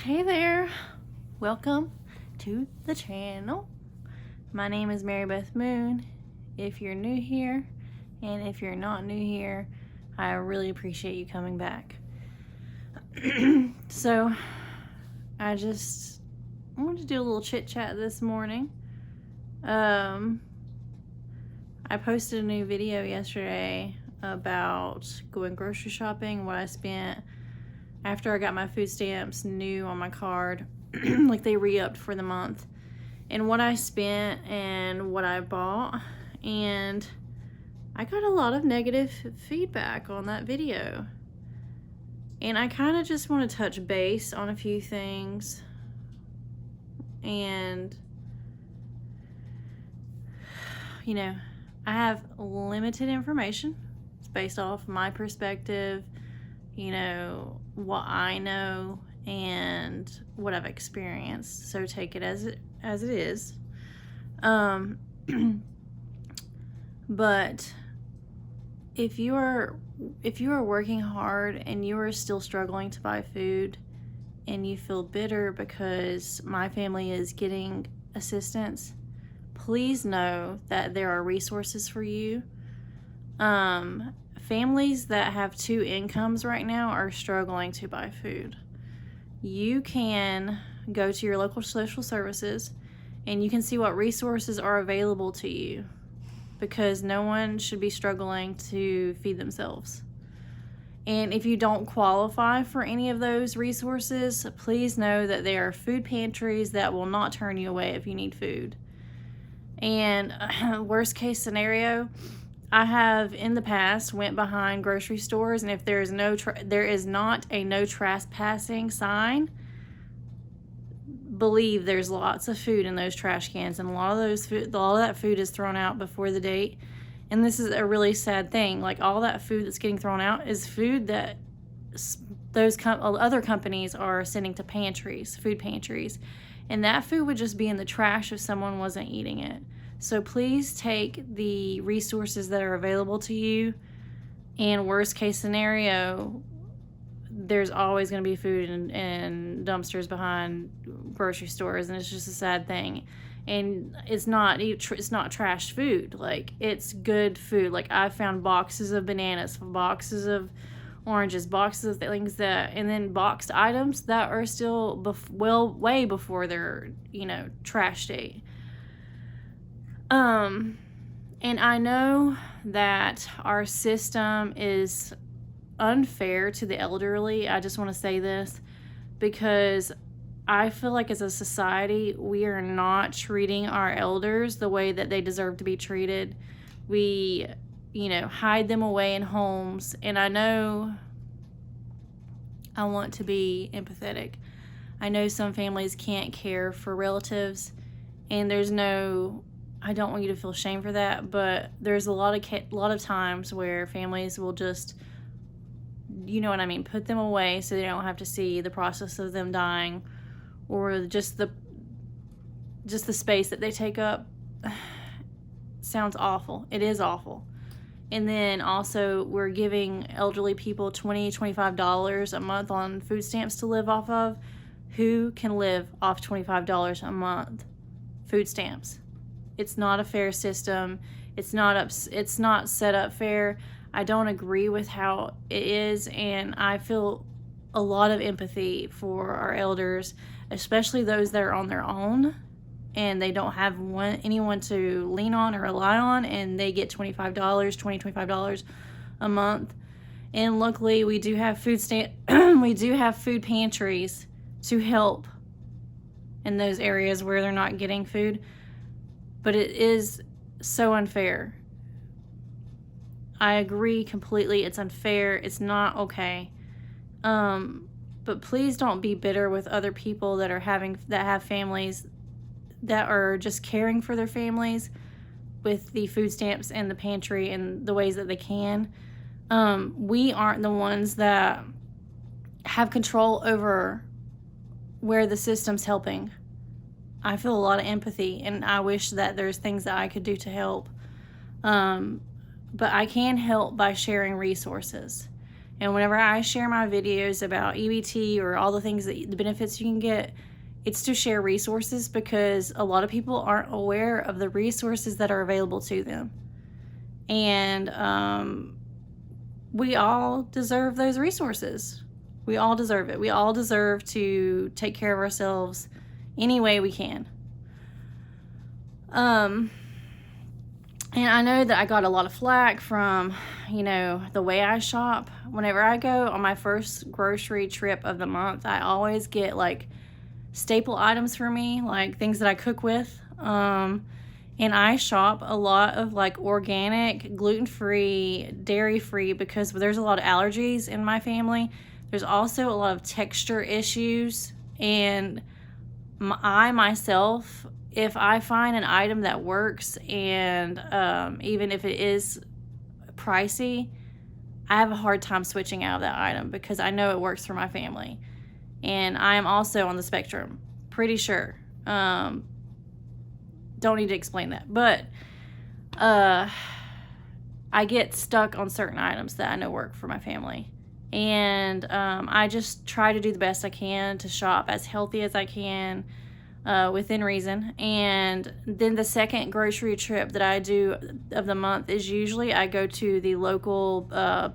Hey there, welcome to the channel. My name is Mary Beth Moon. If you're new here, and if you're not new here, I really appreciate you coming back. So, I wanted to do a little chit chat this morning. I posted a new video yesterday about going grocery shopping, what I spent after I got my food stamps new on my card. Like they re-upped for the month, and what I spent and what I bought, and I got a lot of negative feedback on that video, and I kind of just want to touch base on a few things. And I have limited information. It's based off my perspective, what I know and what I've experienced, so take it as it is. But if you are working hard and you are still struggling to buy food, and you feel bitter because my family is getting assistance, please know that there are resources for you. Families that have two incomes right now are struggling to buy food. You can go to your local social services and you can see what resources are available to you, because no one should be struggling to feed themselves. And if you don't qualify for any of those resources, please know that there are food pantries that will not turn you away if you need food. And worst case scenario, I have in the past went behind grocery stores, and if there is not a no trespassing sign, believe there's lots of food in those trash cans, and a lot of that food is thrown out before the date. And this is a really sad thing. Like, all that food that's getting thrown out is food that those other companies are sending to food pantries, and that food would just be in the trash if someone wasn't eating it. So please take the resources that are available to you, and worst case scenario, there's always going to be food in dumpsters behind grocery stores, and it's just a sad thing. And it's not trash food. Like, it's good food. Like, I found boxes of bananas, boxes of oranges, boxes of things and then boxed items that are still way before their trash date. And I know that our system is unfair to the elderly. I just want to say this because I feel like as a society, we are not treating our elders the way that they deserve to be treated. We, hide them away in homes. And I know I want to be empathetic. I know some families can't care for relatives, and I don't want you to feel shame for that, but there's a lot of times where families will just, put them away so they don't have to see the process of them dying, or just the space that they take up. Sounds awful. It is awful. And then also, we're giving elderly people $25 a month on food stamps to live off of. Who can live off $25 a month? Food stamps. It's not a fair system. It's not set up fair. I don't agree with how it is, and I feel a lot of empathy for our elders, especially those that are on their own and they don't have anyone to lean on or rely on, and they get $25 a month. And luckily, we do have food pantries to help in those areas where they're not getting food. But it is so unfair. I agree completely. It's unfair. It's not okay. But please don't be bitter with other people that have families that are just caring for their families with the food stamps and the pantry and the ways that they can. We aren't the ones that have control over where the system's helping. I feel a lot of empathy, and I wish that there's things that I could do to help. But I can help by sharing resources. And whenever I share my videos about EBT or all the things that the benefits you can get, it's to share resources, because a lot of people aren't aware of the resources that are available to them. And we all deserve those resources. We all deserve it. We all deserve to take care of ourselves any way we can. And I know that I got a lot of flack from, the way I shop. Whenever I go on my first grocery trip of the month, I always get like staple items for me, like things that I cook with. And I shop a lot of like organic, gluten-free, dairy-free, because there's a lot of allergies in my family. There's also a lot of texture issues. And I myself, if I find an item that works, and even if it is pricey, I have a hard time switching out of that item because I know it works for my family. And I am also on the spectrum, pretty sure. Don't need to explain that. But I get stuck on certain items that I know work for my family. And I just try to do the best I can to shop as healthy as I can, within reason. And then the second grocery trip that I do of the month is usually I go to the local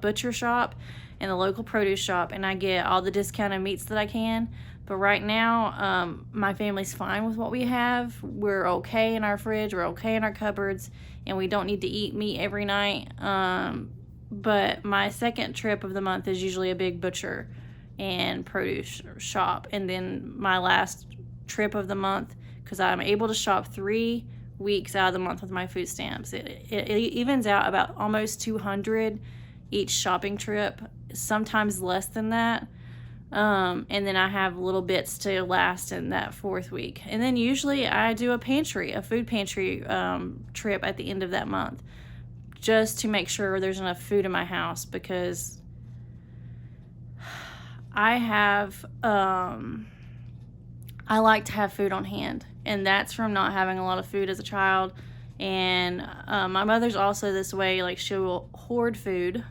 butcher shop and the local produce shop, and I get all the discounted meats that I can. But right now, my family's fine with what we have. We're okay in our fridge, we're okay in our cupboards, and we don't need to eat meat every night. But my second trip of the month is usually a big butcher and produce shop. And then my last trip of the month, because I'm able to shop 3 weeks out of the month with my food stamps, it evens out about almost $200 each shopping trip, sometimes less than that. And then I have little bits to last in that 4th week. And then usually I do a food pantry trip at the end of that month, just to make sure there's enough food in my house, because I like to have food on hand, and that's from not having a lot of food as a child. And my mother's also this way, like she will hoard food,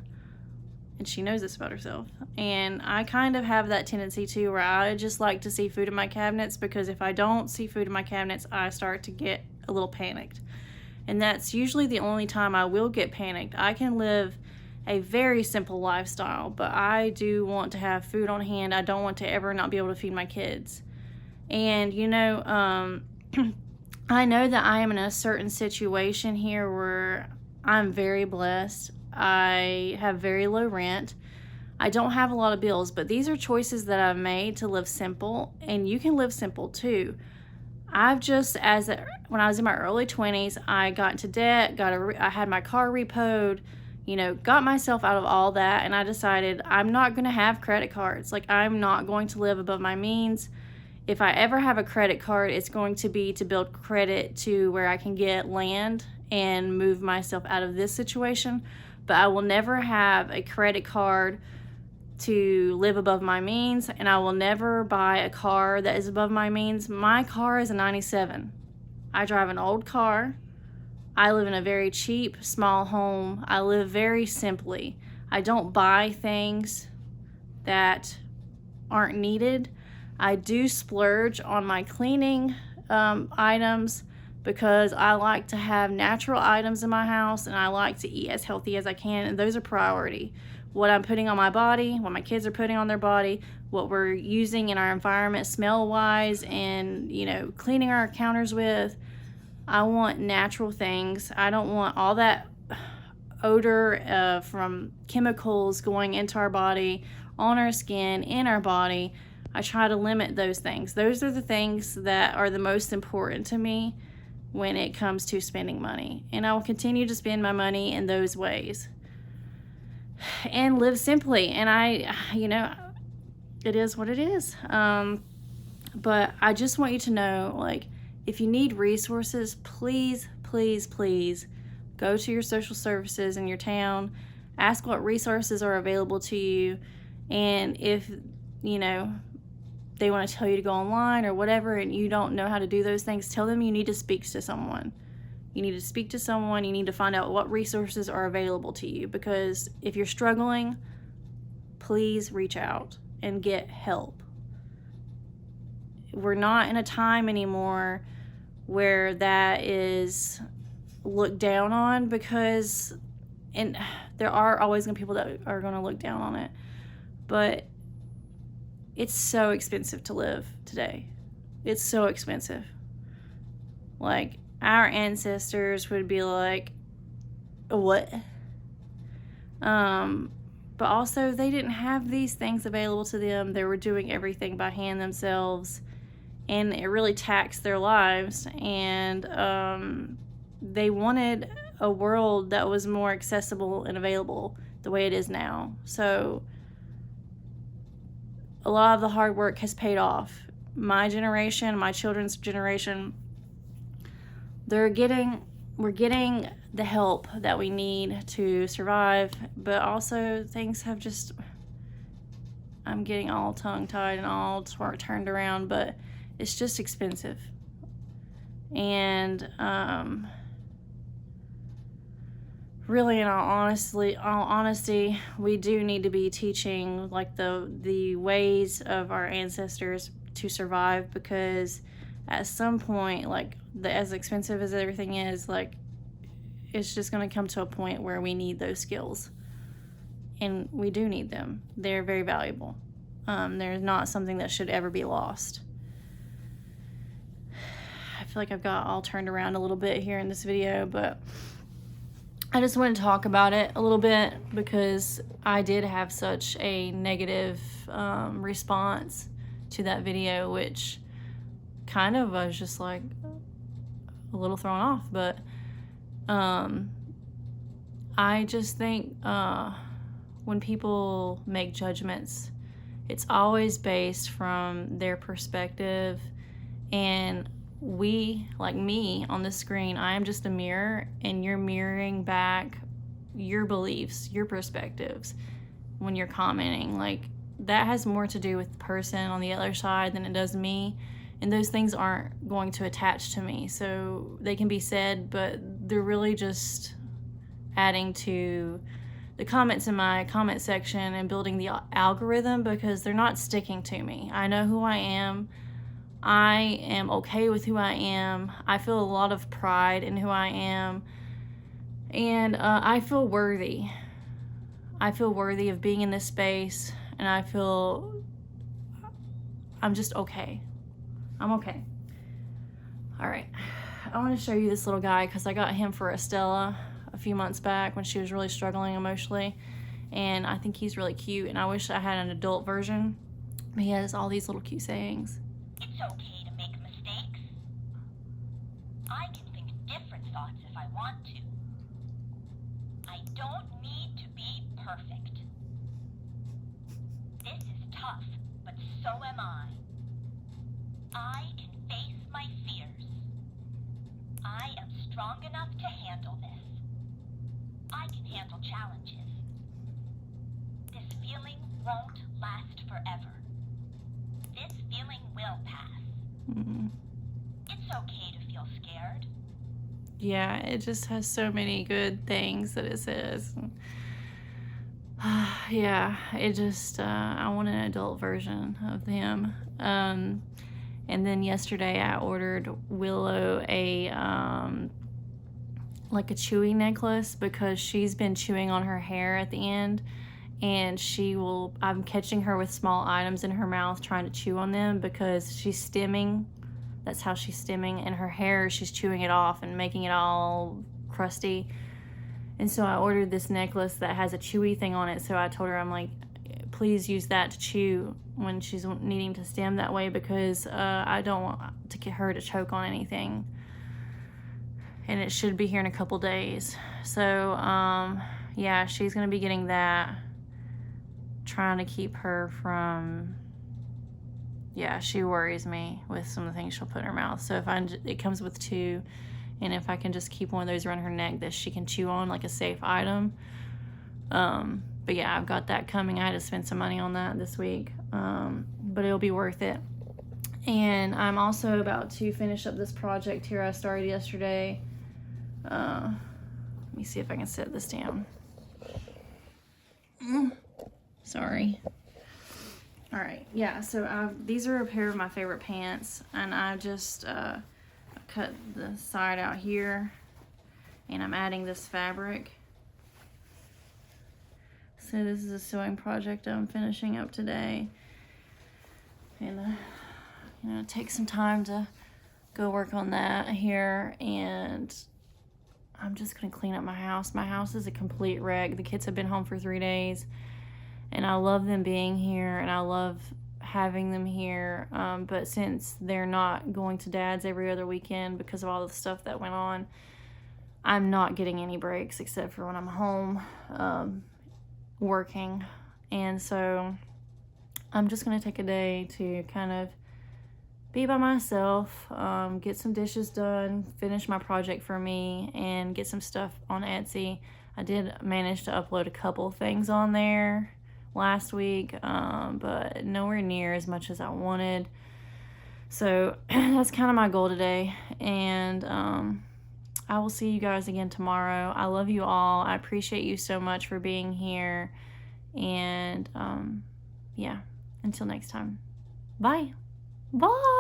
and she knows this about herself. And I kind of have that tendency too, where I just like to see food in my cabinets, because if I don't see food in my cabinets, I start to get a little panicked. And that's usually the only time I will get panicked. I can live a very simple lifestyle, but I do want to have food on hand. I don't want to ever not be able to feed my kids. And I know that I am in a certain situation here where I'm very blessed. I have very low rent. I don't have a lot of bills, but these are choices that I've made to live simple, and you can live simple too. When I was in my early 20s, I got into debt, I had my car repoed, got myself out of all that, and I decided I'm not going to have credit cards. Like, I'm not going to live above my means. If I ever have a credit card, it's going to be to build credit to where I can get land and move myself out of this situation. But I will never have a credit card to live above my means, and I will never buy a car that is above my means. My car is a 97. I drive an old car. I live in a very cheap, small home. I live very simply. I don't buy things that aren't needed. I do splurge on my cleaning items, because I like to have natural items in my house, and I like to eat as healthy as I can, and those are priority. What I'm putting on my body, what my kids are putting on their body, what we're using in our environment smell-wise, and, cleaning our counters with. I want natural things. I don't want all that odor from chemicals going into our body, on our skin, in our body. I try to limit those things. Those are the things that are the most important to me when it comes to spending money. And I will continue to spend my money in those ways and live simply. And it is what it is. But I just want you to know, if you need resources, please, please, please go to your social services in your town. Ask what resources are available to you. And if, they want to tell you to go online or whatever, and you don't know how to do those things, tell them you need to speak to someone. You need to speak to someone. You need to find out what resources are available to you, because if you're struggling, please reach out and get help. We're not in a time anymore where that is looked down on, because, and there are always going to be people that are going to look down on it, but it's so expensive to live today. It's so expensive. Like, our ancestors would be like, what? But also, they didn't have these things available to them. They were doing everything by hand themselves, and it really taxed their lives. And they wanted a world that was more accessible and available the way it is now. So a lot of the hard work has paid off. My generation, my children's generation, we're getting the help that we need to survive, but also things have just, I'm getting all tongue-tied and all turned around, but it's just expensive. And really, in all honesty, we do need to be teaching like the ways of our ancestors to survive, because at some point, like, as expensive as everything is, like, it's just going to come to a point where we need those skills, and we do need them. They're very valuable. They're not something that should ever be lost. I feel like I've got all turned around a little bit here in this video, but I just want to talk about it a little bit, because I did have such a negative response to that video, which kind of I was just like a little thrown off. But I just think when people make judgments, it's always based from their perspective. And we, like me on the screen, I am just a mirror, and you're mirroring back your beliefs, your perspectives when you're commenting. Like, that has more to do with the person on the other side than it does me. And those things aren't going to attach to me. So they can be said, but they're really just adding to the comments in my comment section and building the algorithm, because they're not sticking to me. I know who I am. I am okay with who I am. I feel a lot of pride in who I am. And I feel worthy. I feel worthy of being in this space. And I feel I'm just okay. I'm okay. All right. I want to show you this little guy, because I got him for Estella a few months back when she was really struggling emotionally. And I think he's really cute. And I wish I had an adult version. But he has all these little cute sayings. It's okay to make mistakes. I can think different thoughts if I want to. I don't need to be perfect. This is tough, but so am I. I can face my fears. I am strong enough to handle this. I can handle challenges. This feeling won't last forever. This feeling will pass. It's okay to feel scared. Yeah, it just has so many good things that it says. Yeah, it just, I want an adult version of him. And then yesterday I ordered Willow a like a chewy necklace, because she's been chewing on her hair at the end, and I'm catching her with small items in her mouth trying to chew on them, because she's stimming. That's how she's stimming, and her hair, she's chewing it off and making it all crusty. And so I ordered this necklace that has a chewy thing on it. So I told her, I'm like, please use that to chew when she's needing to stim that way, because I don't want to get her to choke on anything. And it should be here in a couple days. So yeah, she's gonna be getting that, trying to keep her from, yeah, she worries me with some of the things she'll put in her mouth. So it comes with 2, and if I can just keep one of those around her neck that she can chew on, like a safe item. But yeah, I've got that coming. I had to spend some money on that this week, but it'll be worth it. And I'm also about to finish up this project here I started yesterday. Let me see if I can set this down. Sorry. All right, yeah, so these are a pair of my favorite pants, and I just cut the side out here, and I'm adding this fabric. So this is a sewing project I'm finishing up today, and you know, take some time to go work on that here, and I'm just gonna clean up my house. My house is a complete wreck. The kids have been home for 3 days, and I love them being here, and I love having them here, but since they're not going to Dad's every other weekend because of all the stuff that went on, I'm not getting any breaks except for when I'm home working. And so I'm just gonna take a day to kind of be by myself, get some dishes done, finish my project for me, and get some stuff on Etsy. I did manage to upload a couple things on there last week, but nowhere near as much as I wanted. So that's kind of my goal today, and I will see you guys again tomorrow. I love you all. I appreciate you so much for being here, and yeah, until next time. Bye. Bye.